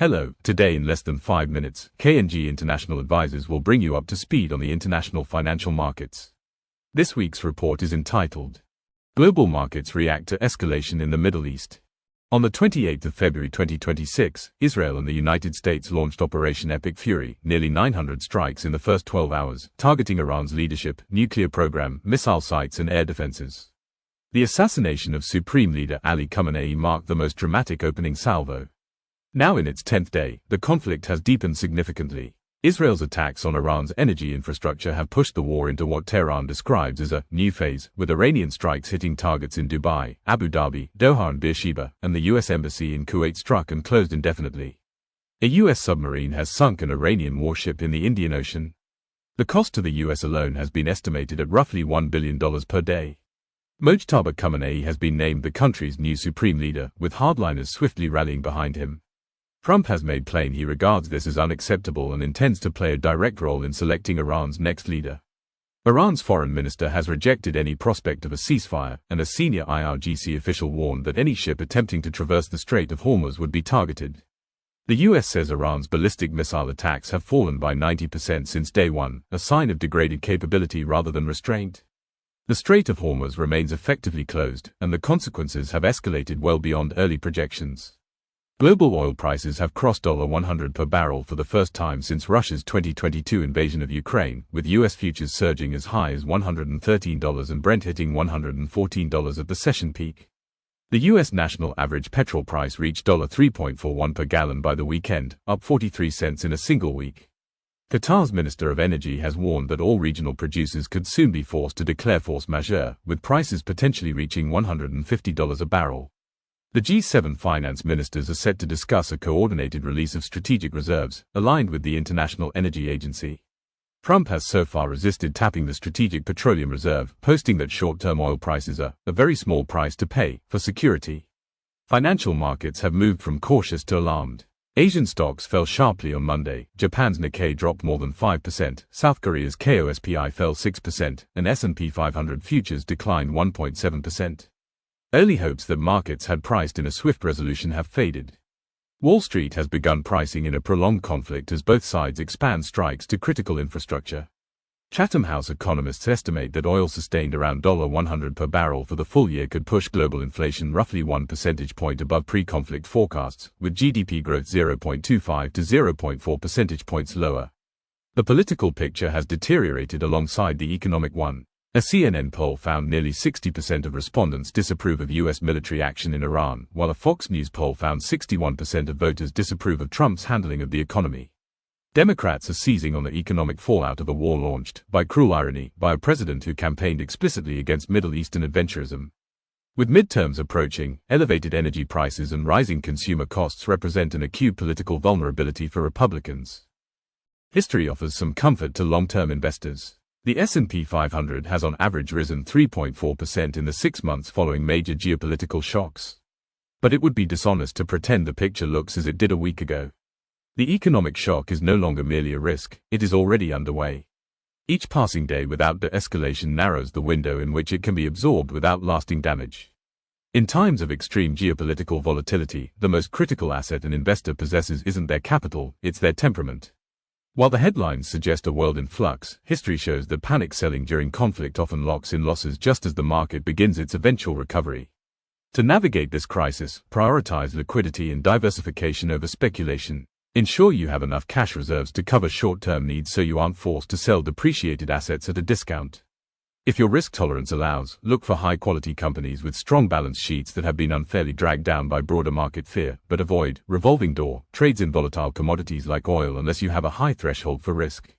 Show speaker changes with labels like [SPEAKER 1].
[SPEAKER 1] Hello, today in less than 5 minutes, K&G International Advisors will bring you up to speed on the international financial markets. This week's report is entitled, Global Markets React to Escalation in the Middle East. On the 28th of February 2026, Israel and the United States launched Operation Epic Fury, nearly 900 strikes in the first 12 hours, targeting Iran's leadership, nuclear program, missile sites and air defenses. The assassination of Supreme Leader Ali Khamenei marked the most dramatic opening salvo. Now in its 10th day, the conflict has deepened significantly. Israel's attacks on Iran's energy infrastructure have pushed the war into what Tehran describes as a new phase, with Iranian strikes hitting targets in Dubai, Abu Dhabi, Doha and Beersheba, and the U.S. Embassy in Kuwait struck and closed indefinitely. A U.S. submarine has sunk an Iranian warship in the Indian Ocean. The cost to the U.S. alone has been estimated at roughly $1 billion per day. Mojtaba Khamenei has been named the country's new supreme leader, with hardliners swiftly rallying behind him. Trump has made plain he regards this as unacceptable and intends to play a direct role in selecting Iran's next leader. Iran's foreign minister has rejected any prospect of a ceasefire, and a senior IRGC official warned that any ship attempting to traverse the Strait of Hormuz would be targeted. The U.S. says Iran's ballistic missile attacks have fallen by 90% since day one, a sign of degraded capability rather than restraint. The Strait of Hormuz remains effectively closed, and the consequences have escalated well beyond early projections. Global oil prices have crossed $100 per barrel for the first time since Russia's 2022 invasion of Ukraine, with U.S. futures surging as high as $113 and Brent hitting $114 at the session peak. The U.S. national average petrol price reached $3.41 per gallon by the weekend, up 43 cents in a single week. Qatar's Minister of Energy has warned that all regional producers could soon be forced to declare force majeure, with prices potentially reaching $150 a barrel. The G7 finance ministers are set to discuss a coordinated release of strategic reserves, aligned with the International Energy Agency. Trump has so far resisted tapping the Strategic Petroleum Reserve, posting that short-term oil prices are a very small price to pay for security. Financial markets have moved from cautious to alarmed. Asian stocks fell sharply on Monday. Japan's Nikkei dropped more than 5%, South Korea's KOSPI fell 6%, and S&P 500 futures declined 1.7%. Early hopes that markets had priced in a swift resolution have faded. Wall Street has begun pricing in a prolonged conflict as both sides expand strikes to critical infrastructure. Chatham House economists estimate that oil sustained around $100 per barrel for the full year could push global inflation roughly 1 percentage point above pre-conflict forecasts, with GDP growth 0.25 to 0.4 percentage points lower. The political picture has deteriorated alongside the economic one. A CNN poll found nearly 60% of respondents disapprove of U.S. military action in Iran, while a Fox News poll found 61% of voters disapprove of Trump's handling of the economy. Democrats are seizing on the economic fallout of a war launched, by cruel irony, by a president who campaigned explicitly against Middle Eastern adventurism. With midterms approaching, elevated energy prices and rising consumer costs represent an acute political vulnerability for Republicans. History offers some comfort to long-term investors. The S&P 500 has on average risen 3.4% in the 6 months following major geopolitical shocks. But it would be dishonest to pretend the picture looks as it did a week ago. The economic shock is no longer merely a risk, it is already underway. Each passing day without de-escalation narrows the window in which it can be absorbed without lasting damage. In times of extreme geopolitical volatility, the most critical asset an investor possesses isn't their capital, it's their temperament. While the headlines suggest a world in flux, history shows that panic selling during conflict often locks in losses just as the market begins its eventual recovery. To navigate this crisis, prioritize liquidity and diversification over speculation. Ensure you have enough cash reserves to cover short-term needs so you aren't forced to sell depreciated assets at a discount. If your risk tolerance allows, look for high-quality companies with strong balance sheets that have been unfairly dragged down by broader market fear, but avoid revolving door trades in volatile commodities like oil unless you have a high threshold for risk.